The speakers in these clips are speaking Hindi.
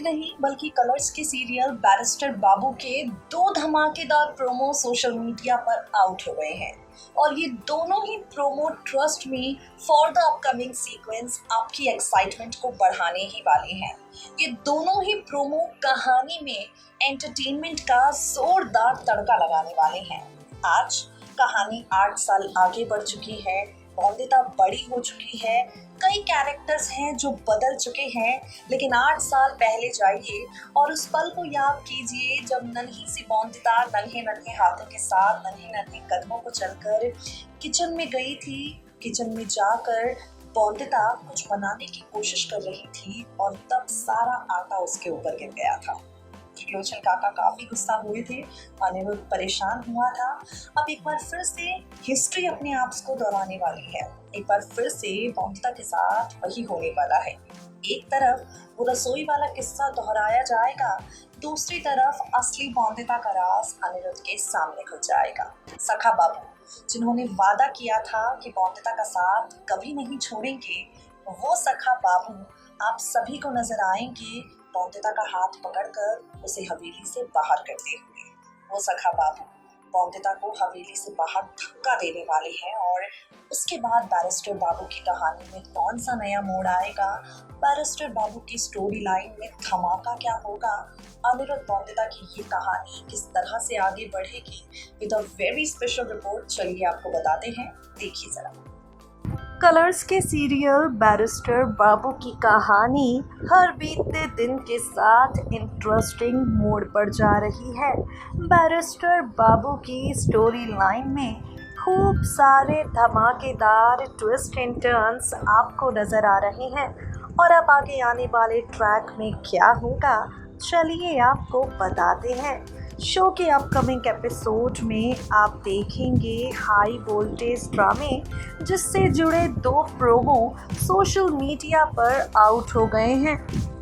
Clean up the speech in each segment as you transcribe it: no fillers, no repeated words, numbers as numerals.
नहीं बल्कि कलर्स के सीरियल बैरिस्टर बाबू के दो धमाकेदार प्रोमो सोशल मीडिया पर आउट हो गए हैं और ये दोनों ही promo trust me for the upcoming sequence आपकी एक्साइटमेंट को बढ़ाने ही वाले हैं। ये दोनों ही प्रोमो कहानी में एंटरटेनमेंट का जोरदार तड़का लगाने वाले हैं। आज कहानी 8 साल आगे बढ़ चुकी है, बॉन्दिता बड़ी हो चुकी है, कई कैरेक्टर्स हैं जो बदल चुके हैं, लेकिन 8 साल पहले जाइए और उस पल को याद कीजिए जब नन्ही सी बॉन्दिता नन्हे नन्हे हाथों के साथ नन्हे नन्हे कदमों को चलकर किचन में गई थी। किचन में जाकर बॉन्दिता कुछ बनाने की कोशिश कर रही थी और तब सारा आटा उसके ऊपर गिर गया था। त्रिलोचन काका काफी गुस्सा हुए थे, अनिरुद्ध परेशान हुआ था। अब एक बार फिर से हिस्ट्री अपने आप को दोहराने वाली है। एक बार फिर से बॉन्दिता के साथ वही होने वाला है। एक तरफ वो रसोई वाला किस्सा दोहराया जाएगा, दूसरी तरफ असली बॉन्दिता का राज अनिरुद्ध के सामने खुल जाएगा। सखा बाबू जिन्होंने वादा किया था कि बॉन्दिता का साथ कभी नहीं छोड़ेंगे, वो सखा बाबू आप सभी को नजर आएंगे बॉन्दिता का हाथ पकड़कर उसे हवेली से बाहर करते हुए। वो सखा बाबू बॉन्दिता को हवेली से बाहर धक्का देने वाले हैं और उसके बाद बैरिस्टर बाबू की कहानी में कौन सा नया मोड़ आएगा, बैरिस्टर बाबू की स्टोरी लाइन में धमाका क्या होगा, अनिरुद्ध बॉन्दिता की ये कहानी किस तरह से आगे बढ़ेगी, with a very special report चलिए आपको बताते हैं, देखिए जरा। कलर्स के सीरियल बैरिस्टर बाबू की कहानी हर बीतते दिन के साथ इंटरेस्टिंग मोड़ पर जा रही है। बैरिस्टर बाबू की स्टोरी लाइन में खूब सारे धमाकेदार ट्विस्ट एंड टर्न्स आपको नज़र आ रहे हैं और अब आगे आने वाले ट्रैक में क्या होगा चलिए आपको बताते हैं। शो के अपकमिंग एपिसोड में आप देखेंगे हाई वोल्टेज ड्रामे जिससे जुड़े 2 प्रोमो सोशल मीडिया पर आउट हो गए हैं।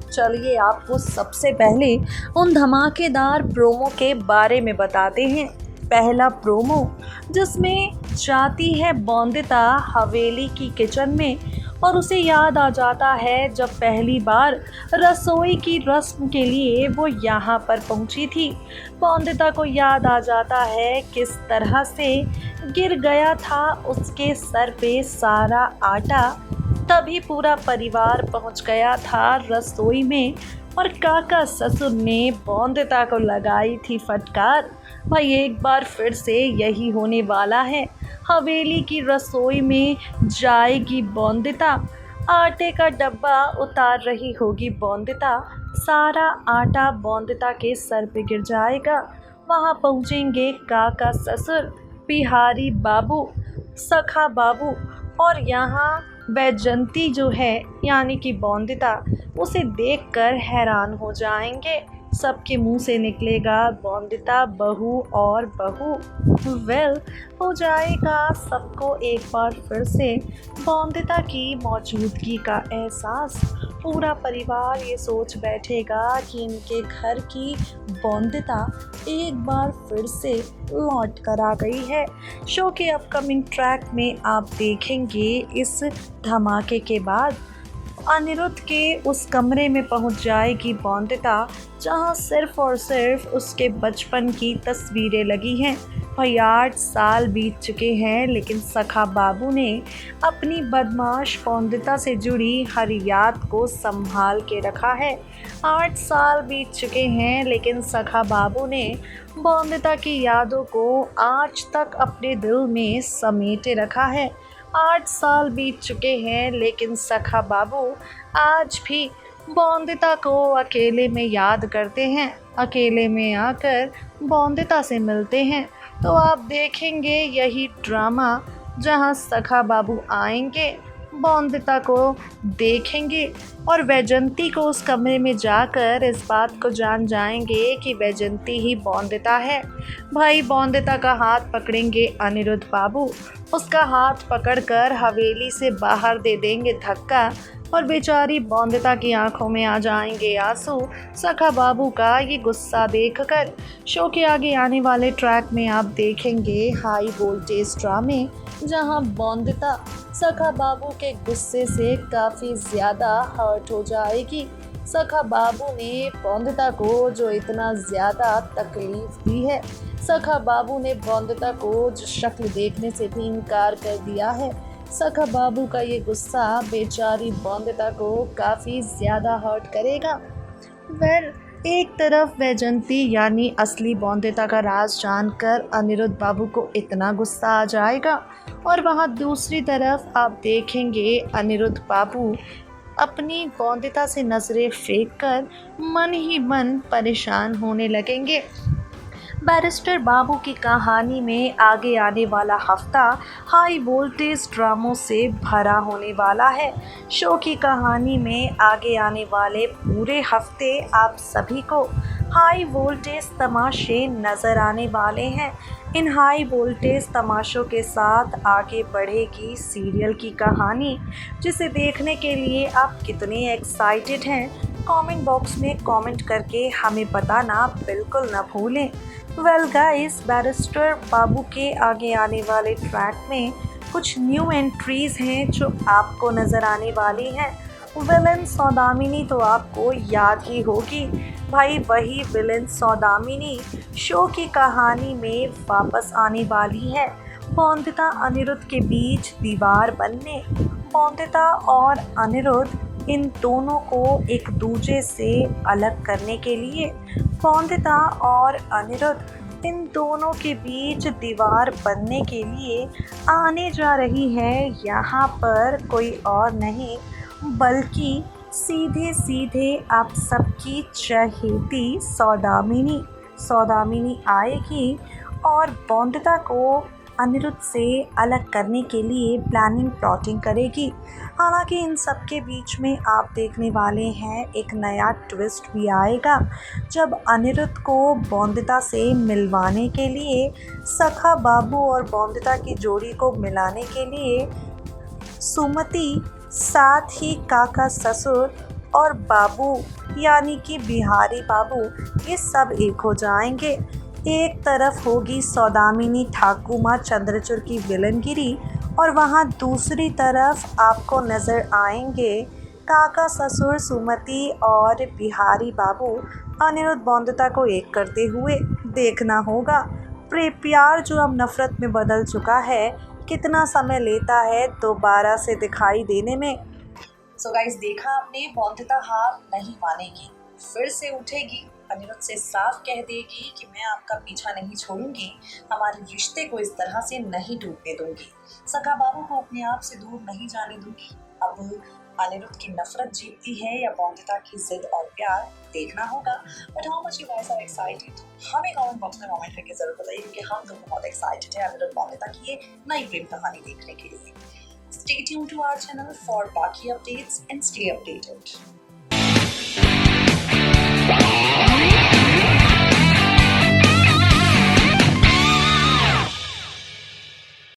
चलिए आपको सबसे पहले उन धमाकेदार प्रोमो के बारे में बताते हैं। पहला प्रोमो जिसमें जाती है बॉन्दिता हवेली की किचन में और उसे याद आ जाता है जब पहली बार रसोई की रस्म के लिए वो यहाँ पर पहुँची थी। बॉन्दिता को याद आ जाता है किस तरह से गिर गया था उसके सर पे सारा आटा, तभी पूरा परिवार पहुँच गया था रसोई में और काका ससुर ने बॉन्दिता को लगाई थी फटकार। भाई एक बार फिर से यही होने वाला है, हवेली की रसोई में जाएगी बॉन्दिता, आटे का डब्बा उतार रही होगी बॉन्दिता, सारा आटा बॉन्दिता के सर पे गिर जाएगा। वहाँ पहुँचेंगे काका ससुर, बिहारी बाबू, सखा बाबू और यहाँ वैजंती जो है यानी कि बॉन्दिता उसे देखकर हैरान हो जाएंगे। सबके मुंह से निकलेगा बॉन्दिता बहू और बहू। वेल हो जाएगा सबको एक बार फिर से बॉन्दिता की मौजूदगी का एहसास। पूरा परिवार ये सोच बैठेगा कि इनके घर की बॉन्दिता एक बार फिर से लौट कर आ गई है। शो के अपकमिंग ट्रैक में आप देखेंगे इस धमाके के बाद अनिरुद्ध के उस कमरे में पहुंच जाएगी बॉन्दिता जहां सिर्फ और सिर्फ उसके बचपन की तस्वीरें लगी हैं। भाई 8 साल बीत चुके हैं लेकिन सखा बाबू ने अपनी बदमाश बॉन्दिता से जुड़ी हर याद को संभाल के रखा है। 8 साल बीत चुके हैं लेकिन सखा बाबू ने बॉन्दिता की यादों को आज तक अपने दिल में समेटे रखा है। 8 साल बीत चुके हैं लेकिन सखा बाबू आज भी बॉन्दिता को अकेले में याद करते हैं, अकेले में आकर बॉन्दिता से मिलते हैं। तो आप देखेंगे यही ड्रामा जहां सखा बाबू आएंगे, बॉन्दिता को देखेंगे और वैजंती को उस कमरे में जाकर इस बात को जान जाएंगे कि वैजंती ही बॉन्दिता है। भाई बॉन्दिता का हाथ पकड़ेंगे अनिरुद्ध बाबू, उसका हाथ पकड़कर हवेली से बाहर दे देंगे धक्का और बेचारी बॉन्दिता की आंखों में आ जाएंगे आंसू सखा बाबू का ये गुस्सा देखकर। शो के आगे आने वाले ट्रैक में आप देखेंगे हाई वोल्टेज ड्रामे जहां बॉन्दिता सखा बाबू के गुस्से से काफ़ी ज़्यादा हर्ट हो जाएगी। सखा बाबू ने बौंदिता को जो इतना ज़्यादा तकलीफ दी है, सखा बाबू ने बौंदिता को जो शक्ल देखने से भी इनकार कर दिया है, सखा बाबू का ये गुस्सा बेचारी बौंदिता को काफ़ी ज़्यादा हर्ट करेगा। वेल, एक तरफ वैजंती यानी असली बौंदिता का राज जानकर अनिरुद्ध बाबू को इतना गुस्सा आ जाएगा, और वहाँ दूसरी तरफ आप देखेंगे अनिरुद्ध बाबू अपनी बौंदिता से नज़रें फेंक कर मन ही मन परेशान होने लगेंगे। बैरिस्टर बाबू की कहानी में आगे आने वाला हफ्ता हाई वोल्टेज ड्रामों से भरा होने वाला है। शो की कहानी में आगे आने वाले पूरे हफ्ते आप सभी को हाई वोल्टेज तमाशे नज़र आने वाले हैं। इन हाई वोल्टेज तमाशों के साथ आगे बढ़ेगी सीरियल की कहानी, जिसे देखने के लिए आप कितने एक्साइटेड हैं, कमेंट बॉक्स में कमेंट करके हमें बताना बिल्कुल न भूलें। वेल गाइस, बैरिस्टर बाबू के आगे आने वाले ट्रैक में कुछ न्यू एंट्रीज हैं जो आपको नज़र आने वाली हैं। विलन सौदामिनी तो आपको याद ही होगी भाई, वही विलन सौदामिनी शो की कहानी में वापस आने वाली है। बौंदिता अनिरुद्ध के बीच दीवार बनने, बौंदिता और अनिरुद्ध इन दोनों को एक दूसरे से अलग करने के लिए, बौंदिता और अनिरुद्ध इन दोनों के बीच दीवार बनने के लिए आने जा रही है यहाँ पर कोई और नहीं बल्कि सीधे सीधे आप सबकी चहेती सौदामिनी आएगी और बौंदिता को अनिरुद्ध से अलग करने के लिए प्लानिंग प्लॉटिंग करेगी। हालांकि इन सब के बीच में आप देखने वाले हैं एक नया ट्विस्ट भी आएगा, जब अनिरुद्ध को बौंदिता से मिलवाने के लिए, सखा बाबू और बौंदिता की जोड़ी को मिलाने के लिए सुमति, साथ ही काका ससुर और बाबू यानी कि बिहारी बाबू, ये सब एक हो जाएंगे। एक तरफ होगी सौदामिनी ठाकुमा चंद्रचूड़ की विलनगिरी, और वहाँ दूसरी तरफ आपको नज़र आएंगे काका ससुर सुमति और बिहारी बाबू अनिरुद्ध बौंदिता को एक करते हुए। देखना होगा प्यार जो अब नफ़रत में बदल चुका है कितना समय लेता है दोबारा से दिखाई देने में। सो गाइस, देखा आपने, बौंदिता हार नहीं मानेगी, फिर से उठेगी, अनिरुद्ध से साफ कह देगी कि मैं आपका पीछा नहीं छोड़ूंगी, हमारे रिश्ते को इस तरह से नहीं टूटने दूंगी, सखा बाबू को अपने आप से दूर नहीं जाने दूंगी। अब अनिरुद्ध की नफरत जीतती है या बौंदिता की जिद और प्यार, देखना होगा। But how much you guys are excited, हमें कमेंट बॉक्स में कमेंट करके जरूर बताइए, क्योंकि हम तो बहुत एक्साइटेड है अनिरुद्ध बौंदिता की ये नई प्रेम कहानी देखने के लिए। Stay tuned to our channel for बाकी updates and stay updated.